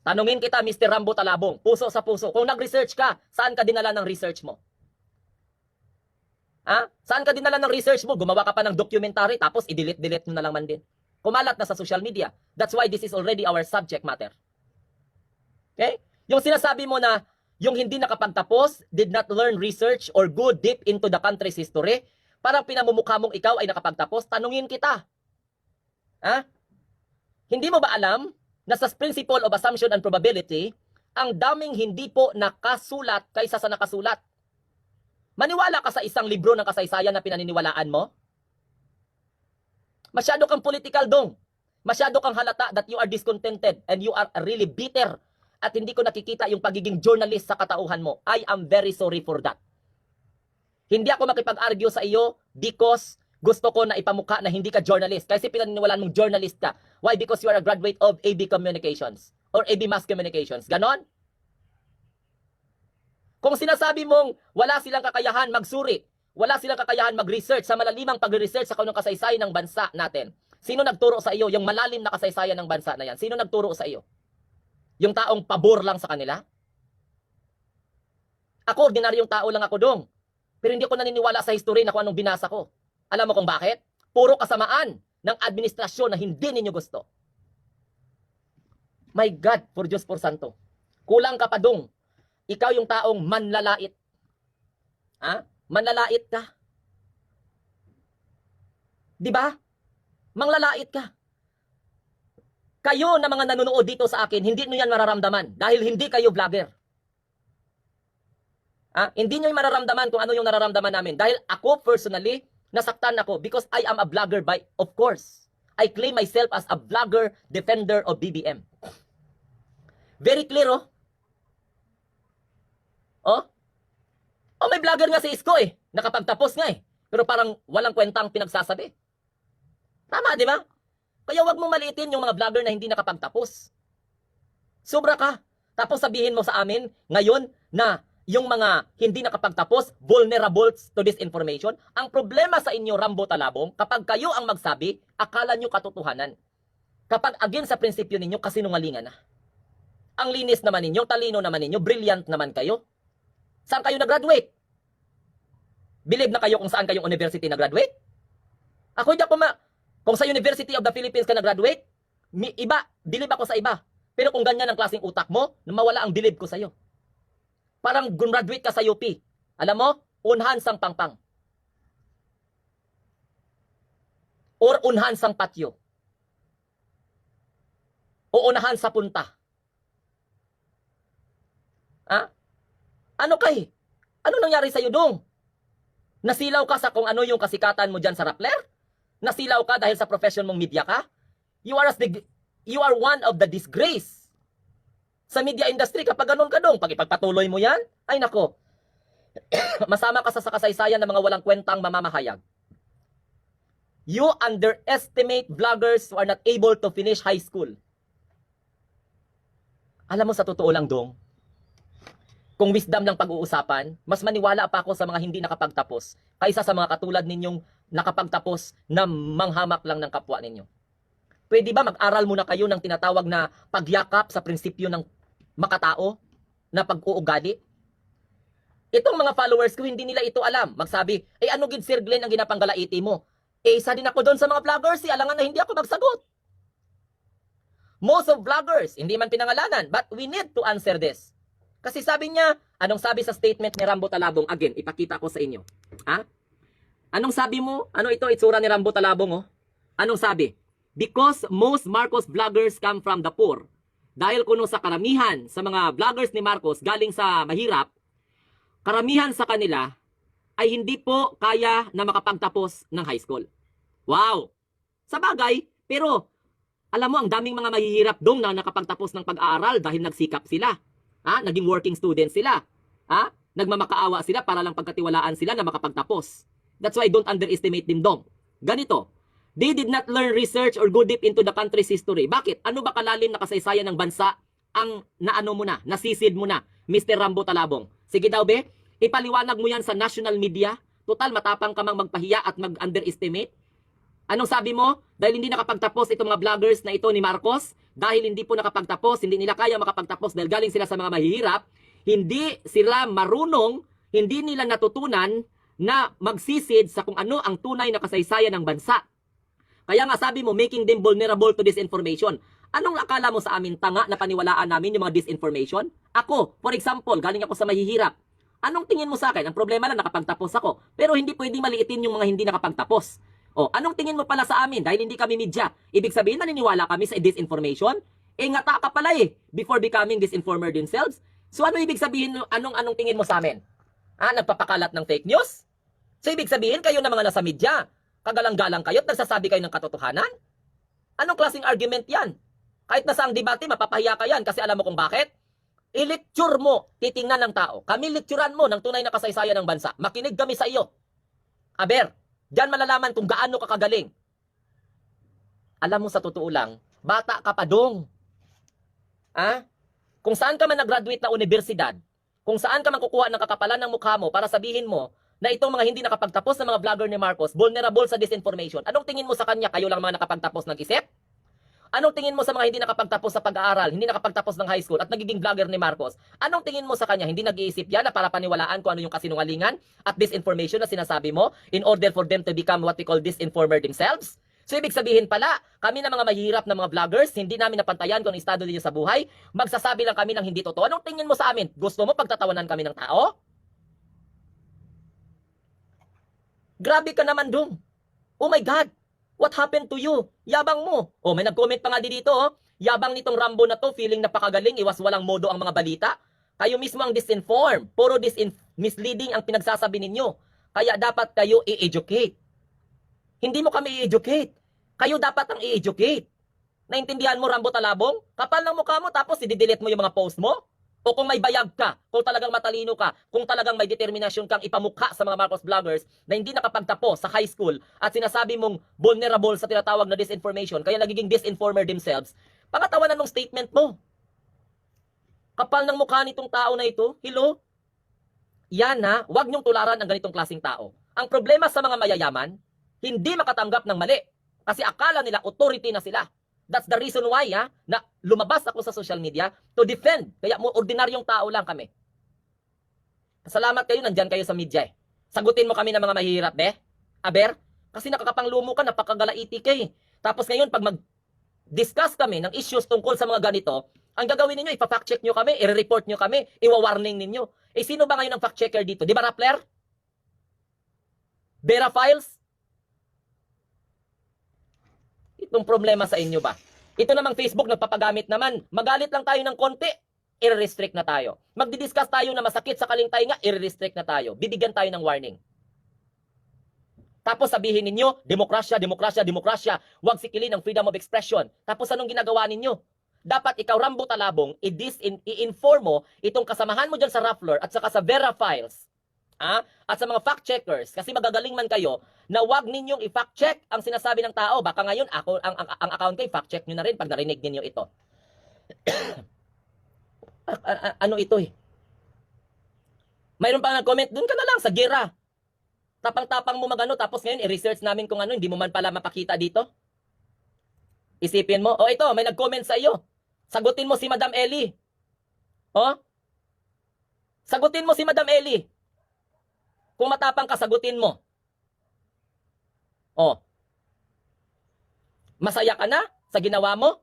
Tanungin kita, Mr. Rambo Talabong, puso sa puso. Kung nag-research ka, saan ka dinala ng research mo? Ha? Saan ka dinala ng research mo? Gumawa ka pa ng documentary, tapos i-delete mo na lang man din. Kumalat na sa social media. That's why this is already our subject matter. Okay? Yung sinasabi mo na yung hindi nakapagtapos, did not learn research or go deep into the country's history, parang pinamumukha mong ikaw ay nakapagtapos, tanungin kita. Ha? Hindi mo ba alam na sa principle of assumption and probability, ang daming hindi po nakasulat kaysa sa nakasulat? Maniwala ka sa isang libro ng kasaysayan na pinaniniwalaan mo? Masyado kang political dong. Masyado kang halata that you are discontented and you are really bitter at hindi ko nakikita yung pagiging journalist sa katauhan mo. I am very sorry for that. Hindi ako makipag-argue sa iyo because gusto ko na ipamukha na hindi ka journalist. Kasi pinaniniwalaan mong journalist ka. Why? Because you are a graduate of AB Communications or AB Mass Communications. Ganon? Kung sinasabi mong wala silang kakayahan magsuri, wala silang kakayahan mag-research sa malalimang pag-research sa kanong kasaysayan ng bansa natin, sino nagturo sa iyo yung malalim na kasaysayan ng bansa na yan? Sino nagturo sa iyo? Yung taong pabor lang sa kanila? Ako, ordinaryong tao lang ako dong. Pero hindi ko naniniwala sa history na kung anong binasa ko. Alam mo kung bakit? Puro kasamaan ng administrasyon na hindi ninyo gusto. My God, for Diyos por Santo. Kulang ka pa dong. Ikaw yung taong manlalait. Ha? Manlalait ka. Di ba? Manglalait ka. Kayo na mga nanonood dito sa akin, hindi nyo yan mararamdaman dahil hindi kayo vlogger. Ha? Hindi nyo mararamdaman kung ano yung nararamdaman namin. Dahil ako personally, nasaktan ako because I am a vlogger by, of course. I claim myself as a vlogger defender of BBM. Very clear, oh. Oh? Oh, may vlogger nga si Isko eh. Nakapagtapos nga eh. Pero parang walang kwentang pinagsasabi. Tama, di ba? Kaya wag mong maliitin yung mga vlogger na hindi nakapagtapos. Sobra ka. Tapos sabihin mo sa amin ngayon na yung mga hindi nakapagtapos, vulnerable to disinformation. Ang problema sa inyo, Rambo Talabong, kapag kayo ang magsabi, akala nyo katotohanan. Kapag against sa prinsipyo ninyo, kasinungalingan na. Ang linis naman ninyo, talino naman ninyo, brilliant naman kayo. Saan kayo nag-graduate? Believe na kayo kung saan kayong university nag-graduate? Ako hindi ako kung sa University of the Philippines ka nag-graduate, iba, believe ako sa iba. Pero kung ganyan ang klaseng utak mo, mawala ang believe ko sa'yo. Parang graduate ka sa UP. Alam mo, unhan sang pangpang. Or unhan sang patyo. O unahan sa punta. Ha? Ano kay? Ano nangyari sa'yo dong? Nasilaw ka sa kung ano yung kasikatan mo dyan sa Rappler? Nasilaw ka dahil sa profession mong media ka? You are one of the disgrace sa media industry kapag ganun ka dong. Pag ipagpatuloy mo yan, ay nako, masama ka sa kasaysayan ng mga walang kwentang mamamahayag. You underestimate vloggers who are not able to finish high school. Alam mo, sa totoo lang dong, kung wisdom lang pag-uusapan, mas maniwala pa ako sa mga hindi nakapagtapos kaysa sa mga katulad ninyong nakapagtapos na manghamak lang ng kapwa ninyo. Pwede ba mag-aral muna kayo ng tinatawag na pagyakap sa prinsipyo ng makatao na pag-uugali? Itong mga followers ko, hindi nila ito alam. Magsabi, ano gid Sir Glenn ang ginapanggalaiti mo? Isa din ako doon sa mga vloggers, alangan na hindi ako magsagot. Most of vloggers, hindi man pinangalanan, but we need to answer this. Kasi sabi niya, anong sabi sa statement ni Rambo Talabong? Again, ipakita ko sa inyo. Ha? Anong sabi mo? Ano ito? Itsura ni Rambo Talabong, oh. Anong sabi? Because most Marcos vloggers come from the poor. Dahil kuno sa karamihan sa mga vloggers ni Marcos galing sa mahirap, karamihan sa kanila ay hindi po kaya na makapagtapos ng high school. Wow! Sa bagay, pero alam mo, ang daming mga mahihirap dong na nakapagtapos ng pag-aaral dahil nagsikap sila. Ha? Naging working students sila. Ha? Nagmamakaawa sila para lang pagkatiwalaan sila na makapagtapos. That's why don't underestimate them dong. Ganito, they did not learn research or go deep into the country's history. Bakit? Ano ba kalalim na kasaysayan ng bansa ang naano mo na, nasisid mo na, Mr. Rambo Talabong? Sige daw be, ipaliwanag mo yan sa national media. Total, matapang ka mang magpahiya at mag-underestimate. Anong sabi mo? Dahil hindi nakapagtapos itong mga vloggers na ito ni Marcos, dahil hindi po nakapagtapos, hindi nila kaya makapagtapos dahil galing sila sa mga mahihirap, hindi sila marunong, hindi nila natutunan na magsisid sa kung ano ang tunay na kasaysayan ng bansa. Kaya nga sabi mo, making them vulnerable to disinformation. Anong akala mo sa amin, tanga na paniwalaan namin yung mga disinformation? Ako, for example, galing ako sa mahihirap. Anong tingin mo sa akin? Ang problema lang, nakapagtapos ako. Pero hindi pwedeng maliitin yung mga hindi nakapagtapos. O, anong tingin mo pala sa amin? Dahil hindi kami media. Ibig sabihin, naniniwala kami sa disinformation? Ngata ka pala before becoming disinformer themselves. So, ano ibig sabihin, anong tingin mo sa amin? Nagpapakalat ng fake news? So, ibig sabihin, kayo na mga nasa media, kagalang-galang kayo at nagsasabi kayo ng katotohanan? Anong klaseng argument yan? Kahit nasa ang debate, mapapahiya ka yan kasi alam mo kung bakit? I-lecture mo, titingnan ng tao. Kami lecturean mo ng tunay na kasaysayan ng bansa. Makinig kami sa iyo. Aber, diyan malalaman kung gaano ka kagaling. Alam mo sa totoo lang, bata ka pa dong. Kung saan ka man nag-graduate na universidad, kung saan ka man kukuha ng kakapalan ng mukha mo para sabihin mo na itong mga hindi nakapagtapos na mga vlogger ni Marcos, vulnerable sa disinformation. Anong tingin mo sa kanya? Kayo lang mga nakapagtapos ng isip? Anong tingin mo sa mga hindi nakapagtapos sa pag-aaral, hindi nakapagtapos ng high school at nagiging vlogger ni Marcos? Anong tingin mo sa kanya? Hindi nag-iisip yan na para paniwalaan kung ano yung kasinungalingan at disinformation na sinasabi mo in order for them to become what we call disinformer themselves? So ibig sabihin pala, kami na mga mahirap na mga vloggers, hindi namin napantayan kung ang estado ninyo sa buhay, magsasabi lang kami ng hindi totoo. Anong tingin mo sa amin? Gusto mo pagtatawanan kami ng tao? Grabe ka naman dong. Oh my God. What happened to you? Yabang mo. Oh, may nag-comment pa nga dito, oh. Yabang nitong Rambo na to, feeling napakagaling, iwas walang modo ang mga balita. Kayo mismo ang disinform. Puro misleading ang pinagsasabi ninyo. Kaya dapat kayo i-educate. Hindi mo kami i-educate. Kayo dapat ang i-educate. Naintindihan mo, Rambo Talabong? Kapal ng mukha mo, tapos i-delete mo yung mga post mo? O kung may bayag ka, kung talagang matalino ka, kung talagang may determinasyon kang ipamukha sa mga Marcos vloggers na hindi nakapagtapos sa high school at sinasabi mong vulnerable sa tinatawag na disinformation, kaya nagiging disinformer themselves, pangatawanan ng statement mo. Kapal ng mukha nitong tao na ito, hello? Yan huwag niyong tularan ang ganitong klaseng tao. Ang problema sa mga mayayaman, hindi makatanggap ng mali. Kasi akala nila authority na sila. That's the reason why na lumabas ako sa social media to defend. Kaya ordinaryong tao lang kami. Salamat kayo, nandyan kayo sa media Sagutin mo kami ng mga mahirap, Aber, kasi nakakapanglumo ka, napakagalaiti ka Tapos ngayon, pag mag-discuss kami ng issues tungkol sa mga ganito, ang gagawin ninyo, ipa-fact check nyo kami, i-report nyo kami, iwa-warning ninyo. Sino ba ngayon ang fact checker dito? Di ba, Rappler? Vera Files? Itong problema sa inyo ba? Ito namang Facebook, nagpapagamit naman. Magalit lang tayo ng konti, i-restrict na tayo. Magdi-discuss tayo na masakit sa kalingtahinga, i-restrict na tayo. Bibigyan tayo ng warning. Tapos sabihin ninyo, demokrasya, demokrasya, demokrasya. Huwag sikilin ang freedom of expression. Tapos anong ginagawa ninyo? Dapat ikaw, Rambo Talabong, i-inform mo itong kasamahan mo dyan sa Rappler at saka sa Vera Files. At sa mga fact checkers, kasi magagaling man kayo, na wag ninyong i-fact check ang sinasabi ng tao. Baka ngayon, ang account ko, i-fact check nyo na rin pag narinig ninyo ito. Ano ito Mayroon pa nag-comment, dun ka na lang sa gira. Tapang-tapang mo magano, tapos ngayon, i-research namin kung ano, hindi mo man pala mapakita dito. Isipin mo, ito, may nag-comment sa iyo. Sagutin mo si Madam Ellie. Sagutin mo si Madam Ellie. Kung matapang ka, sagutin mo. Masaya ka na sa ginawa mo?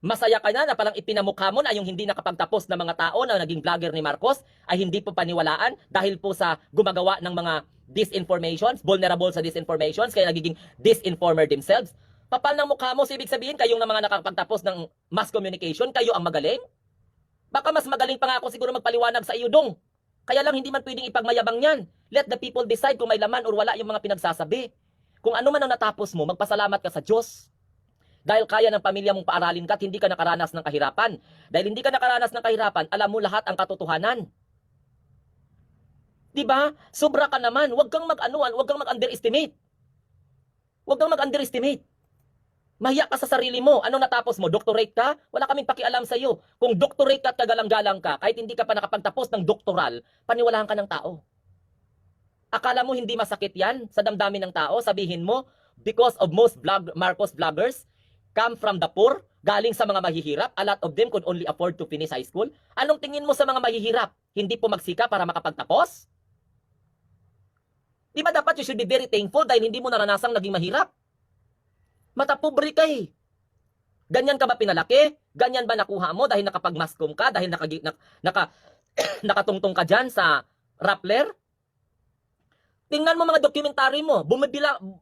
Masaya ka na parang ipinamukha mo na yung hindi nakapagtapos na mga tao na naging vlogger ni Marcos ay hindi po paniwalaan dahil po sa gumagawa ng mga disinformations, vulnerable sa disinformations, kaya nagiging disinformer themselves. Papal ng mukha mo, so ibig sabihin kayong na mga nakapagtapos ng mass communication, kayo ang magaling? Baka mas magaling pa nga ako siguro magpaliwanag sa iyo dong. Kaya lang hindi man pwedeng ipagmayabang yan. Let the people decide kung may laman o wala yung mga pinagsasabi. Kung ano man ang natapos mo, magpasalamat ka sa Diyos. Dahil kaya ng pamilya mong paaralin ka at hindi ka nakaranas ng kahirapan. Dahil hindi ka nakaranas ng kahirapan, alam mo lahat ang katotohanan. Diba? Sobra ka naman. Huwag kang huwag kang mag-underestimate. Huwag kang mag-underestimate. Mahiya ka sa sarili mo. Anong natapos mo? Doctorate ka? Wala kaming pakialam sa iyo. Kung doctorate ka at kagalang-galang ka, kahit hindi ka pa nakapagtapos ng doktoral, paniwalaan ka ng tao. Akala mo hindi masakit yan sa damdamin ng tao? Sabihin mo, because of most Marcos vloggers come from the poor, galing sa mga mahihirap. A lot of them could only afford to finish high school. Anong tingin mo sa mga mahihirap? Hindi pumagsika para makapagtapos? Di ba dapat you should be very thankful dahil hindi mo naranasang naging mahirap? Matapobre ka eh. Ganyan ka ba pinalaki? Ganyan ba nakuha mo dahil nakapag-mascom ka? Dahil nakatungtong ka dyan sa Rappler? Tingnan mo mga dokumentary mo,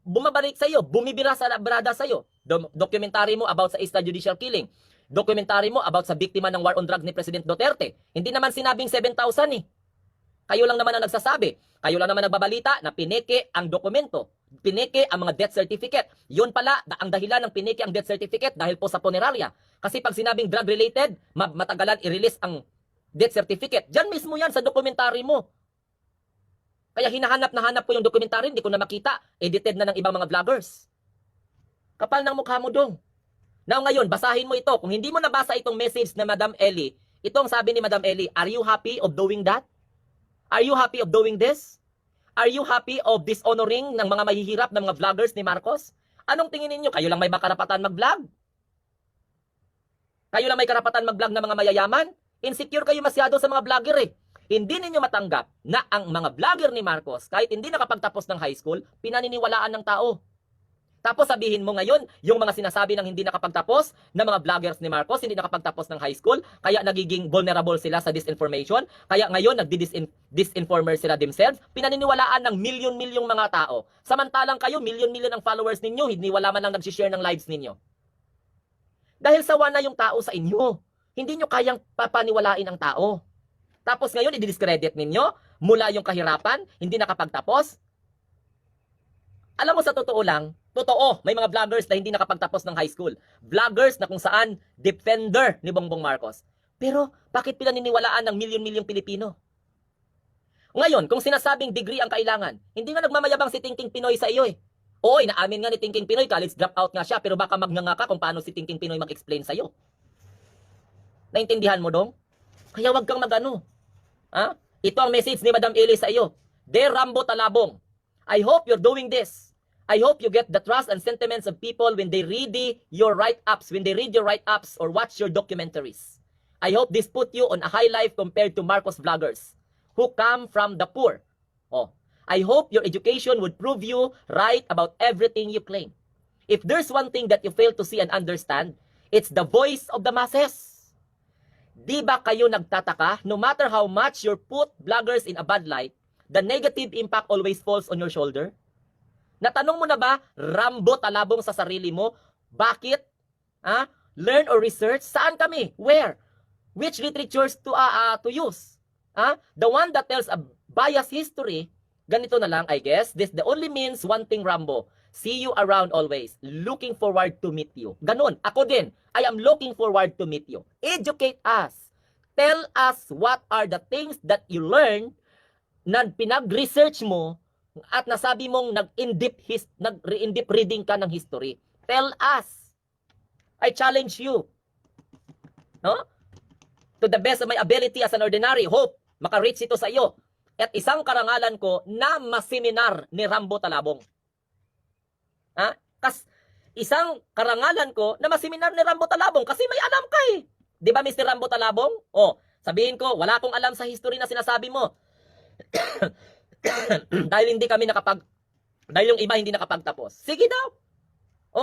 bumabalik sa iyo, bumibira sa brada sa iyo. Dokumentary mo about sa extrajudicial killing. Dokumentary mo about sa biktima ng war on drugs ni President Duterte. Hindi naman sinabing 7,000 eh. Kayo lang naman ang nagsasabi. Kayo lang naman nagbabalita na pineke ang dokumento. Pineke ang mga death certificate. Yun pala, ang dahilan ng pineke ang death certificate dahil po sa punerarya. Kasi pag sinabing drug-related, matagalan i-release ang death certificate. Diyan mismo yan sa dokumentary mo. Kaya hinahanap na hanap ko yung dokumentary, hindi ko na makita. Edited na ng ibang mga vloggers. Kapal ng mukha mo dong. Now ngayon, basahin mo ito. Kung hindi mo nabasa itong message na Madam Ellie, itong sabi ni Madam Ellie, are you happy of doing that? Are you happy of doing this? Are you happy of dishonoring ng mga mahihirap ng mga vloggers ni Marcos? Anong tingin ninyo? Kayo lang may karapatan mag-vlog? Kayo lang may karapatan mag-vlog ng mga mayayaman? Insecure kayo masyado sa mga vlogger eh. Hindi ninyo matanggap na ang mga vlogger ni Marcos, kahit hindi nakapagtapos ng high school, pinaniniwalaan ng tao. Tapos sabihin mo ngayon, yung mga sinasabi ng hindi nakapagtapos na mga vloggers ni Marcos, hindi nakapagtapos ng high school, kaya nagiging vulnerable sila sa disinformation, kaya ngayon nagdi-disinformer sila themselves, pinaniniwalaan ng milyon-milyong mga tao. Samantalang kayo, milyon-milyon ang followers ninyo, hindi wala man lang nag-share ng lives ninyo. Dahil sawa na yung tao sa inyo, hindi nyo kayang papaniwalain ang tao. Tapos ngayon, i-discredit ninyo mula yung kahirapan, hindi nakapagtapos. Alam mo sa totoo lang, totoo, may mga vloggers na hindi nakapagtapos ng high school. Vloggers na kung saan defender ni Bongbong Marcos. Pero bakit pinaniniwalaan ng milyon-milyong Pilipino? Ngayon, kung sinasabing degree ang kailangan, hindi nga nagmamayabang si Tingking Pinoy sa iyo eh. Oo, inaamin nga ni Tingking Pinoy, college dropout nga siya, pero baka magnganga ka kung paano si Tingking Pinoy mag-explain sa iyo. Naintindihan mo dong? Kaya wag kang magano. Ha? Ito ang message ni Madam Ellie sa iyo. Dear Rambo Talabong, I hope you're doing this. I hope you get the trust and sentiments of people when they read your write-ups, when they read your write-ups or watch your documentaries. I hope this put you on a high life compared to Marcos vloggers who come from the poor. Oh, I hope your education would prove you right about everything you claim. If there's one thing that you fail to see and understand, it's the voice of the masses. Di ba kayo nagtataka, no matter how much you put vloggers in a bad light, the negative impact always falls on your shoulder? Natanong mo na ba, Rambo Talabong sa sarili mo, bakit? Learn or research? Saan kami? Where? Which literatures to use? The one that tells a biased history, ganito na lang, I guess. This the only means one thing, Rambo. See you around always. Looking forward to meet you. Ganun. Ako din. I am looking forward to meet you. Educate us. Tell us what are the things that you learn na pinag-research mo at nasabi mong nag-in-deep reading ka ng history. Tell us. I challenge you. No? To the best of my ability as an ordinary, hope maka-reach ito sa iyo. At isang karangalan ko na maseminar ni Rambo Talabong. Isang karangalan ko na maseminar ni Rambo Talabong kasi may alam ka eh. Di ba, Mr. Rambo Talabong? Sabihin ko, wala akong alam sa history na sinasabi mo. Dahil yung iba hindi nakapagtapos. Sige daw.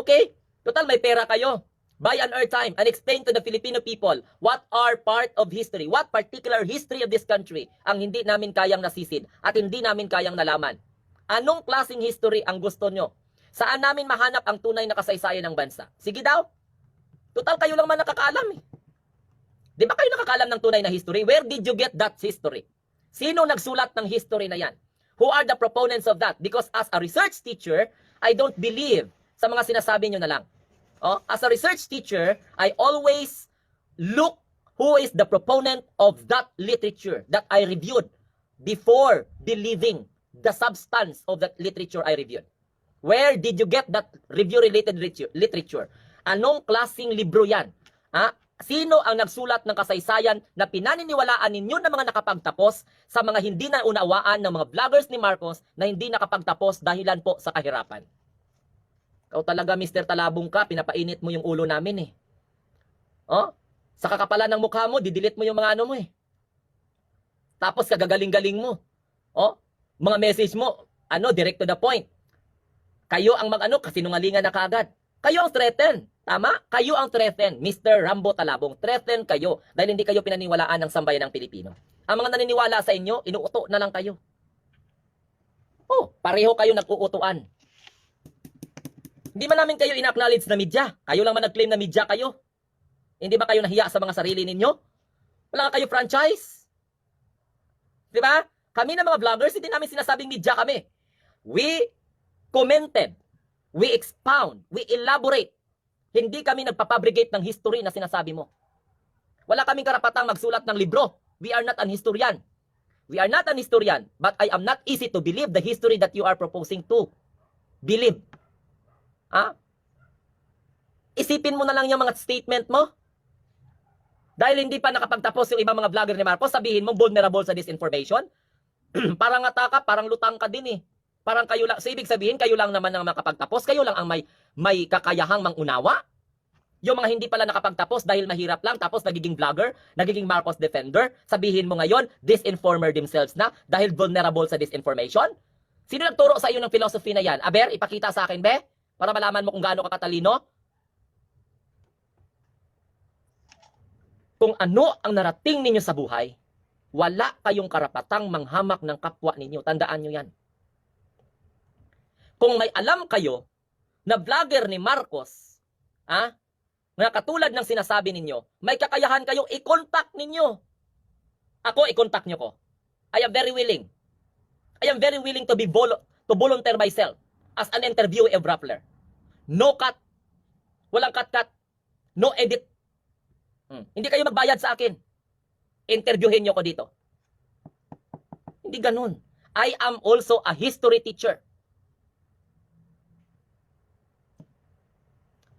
Okay? Total, may pera kayo. Buy an airtime and explain to the Filipino people what are part of history, what particular history of this country ang hindi namin kayang nasisid at hindi namin kayang nalaman. Anong klaseng history ang gusto nyo? Saan namin mahanap ang tunay na kasaysayan ng bansa? Sige daw. Total, kayo lang man nakakaalam eh. Di ba kayo nakakaalam ng tunay na history? Where did you get that history? Sino nagsulat ng history na yan? Who are the proponents of that? Because as a research teacher, I don't believe sa mga sinasabi nyo na lang. As a research teacher, I always look who is the proponent of that literature that I reviewed before believing the substance of that literature I reviewed. Where did you get that review-related literature? Anong klaseng libro yan? Sino ang nagsulat ng kasaysayan na pinaniniwalaan ninyo ng mga nakapagtapos sa mga hindi na unawaan ng mga vloggers ni Marcos na hindi nakapagtapos dahilan po sa kahirapan? Ikaw talaga, Mr. Talabong ka, pinapainit mo yung ulo namin eh. Oh? Sa kakapalan ng mukha mo, didelete mo yung mga ano mo eh. Tapos kagagaling-galing mo. Oh? Mga message mo, direct to the point. Kayo ang kasinungalingan na kaagad. Kayo ang threaten. Tama? Kayo ang threaten, Mr. Rambo Talabong. Threaten kayo dahil hindi kayo pinaniwalaan ng sambayan ng Pilipino. Ang mga naniniwala sa inyo, inuuto na lang kayo. Oh, pareho kayo nag-uutuan. Hindi man namin kayo ina-acknowledge na media. Kayo lang man nag-claim na media kayo. Hindi ba kayo nahiya sa mga sarili ninyo? Wala kayo franchise. Di ba? Kami na mga vloggers, hindi namin sinasabing media kami. We commented, we expound, we elaborate. Hindi kami nagpapabricate ng history na sinasabi mo. Wala kaming karapatang magsulat ng libro. We are not an historian. We are not an historian, but I am not easy to believe the history that you are proposing to believe. Isipin mo na lang yung mga statement mo. Dahil hindi pa nakapagtapos yung ibang mga vlogger ni Marcos, sabihin mo vulnerable sa disinformation. Parang ataka, parang lutang ka din eh. Parang kayo lang, so ibig sabihin, kayo lang naman ang makapagtapos, kayo lang ang may kakayahang mangunawa. Yung mga hindi pala nakapagtapos dahil mahirap lang, tapos nagiging vlogger, nagiging Marcos defender, sabihin mo ngayon, disinformer themselves na dahil vulnerable sa disinformation? Sino nagturo sa iyo ng philosophy na yan? Aber, ipakita sa akin, be? Para malaman mo kung gaano ka katalino? Kung ano ang narating ninyo sa buhay, wala kayong karapatang manghamak ng kapwa ninyo. Tandaan nyo yan. Kung may alam kayo na vlogger ni Marcos, na katulad ng sinasabi ninyo, may kakayahan kayong i-contact ninyo. Ako, i-contact nyo ko. I am very willing. I am very willing to volunteer myself as an interviewee of Rappler. No cut. Walang cut-cut. No edit. Hindi kayo magbayad sa akin. Interviewin nyo ko dito. Hindi ganun. I am also a history teacher.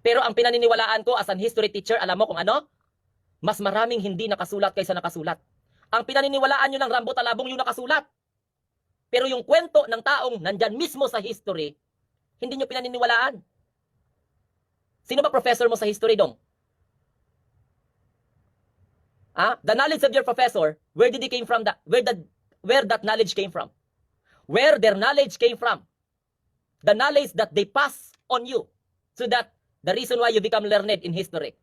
Pero ang pinaniniwalaan ko as an history teacher, alam mo kung ano? Mas maraming hindi nakasulat kaysa nakasulat. Ang pinaniniwalaan nyo ng Rambo Talabong yung nakasulat. Pero yung kwento ng taong nandyan mismo sa history, hindi nyo pinaniniwalaan. Sino ba professor mo sa history dong? The knowledge of your professor, where did he came from? Where that knowledge came from? Where their knowledge came from? The knowledge that they pass on you. So that the reason why you become learned in history.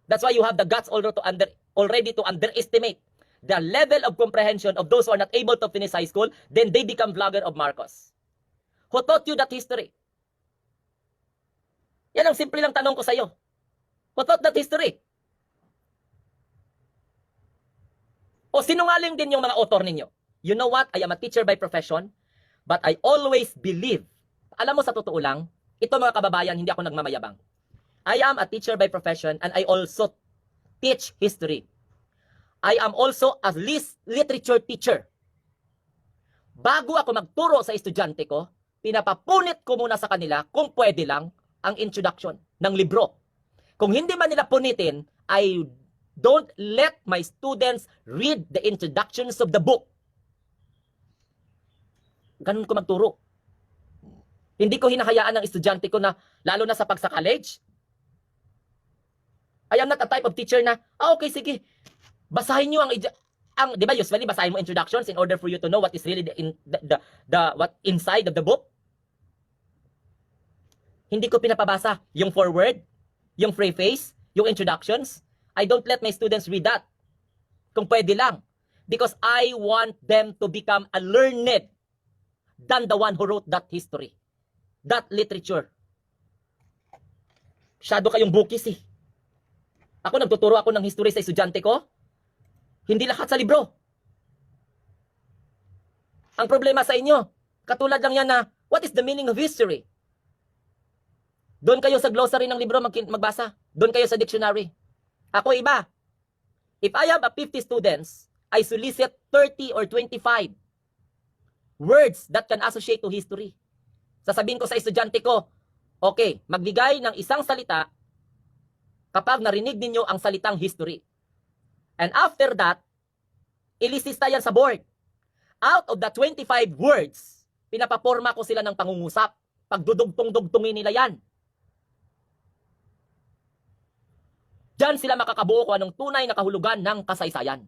That's why you have the guts already to underestimate the level of comprehension of those who are not able to finish high school, then they become vlogger of Marcos. Who taught you that history? Yan ang simple lang tanong ko sa iyo. Who taught that history? O sinungaling din yung mga author ninyo. You know what? I am a teacher by profession, but I always believe. Alam mo sa totoo lang, ito mga kababayan, hindi ako nagmamayabang. I am a teacher by profession and I also teach history. I am also a literature teacher. Bago ako magturo sa estudyante ko, pinapapunit ko muna sa kanila kung pwede lang ang introduction ng libro. Kung hindi man nila punitin, I don't let my students read the introductions of the book. Ganun ko magturo. Hindi ko hinahayaan ng estudyante ko na, lalo na sa pagsa-college, I am not a type of teacher na, okay, sige, basahin nyo di ba usually basahin mo introductions in order for you to know what is really what inside of the book? Hindi ko pinapabasa yung foreword, yung preface, yung introductions. I don't let my students read that. Kung pwede lang. Because I want them to become a learned than the one who wrote that history. That literature. Masyado kayong bukis eh. Ako, nagtuturo ako ng history sa estudyante ko. Hindi lahat sa libro. Ang problema sa inyo, katulad lang yan na, what is the meaning of history? Doon kayo sa glossary ng libro magbasa. Doon kayo sa dictionary. Ako iba. If I have 50 students, I solicit 30 or 25 words that can associate to history. Sasabihin ko sa estudyante ko, okay, magbigay ng isang salita kapag narinig ninyo ang salitang history. And after that, ilisista yan sa board. Out of the 25 words, pinapaporma ko sila ng pangungusap. Pagdudugtong-dugtungin nila yan. Diyan sila makakabuo kung anong tunay na kahulugan ng kasaysayan.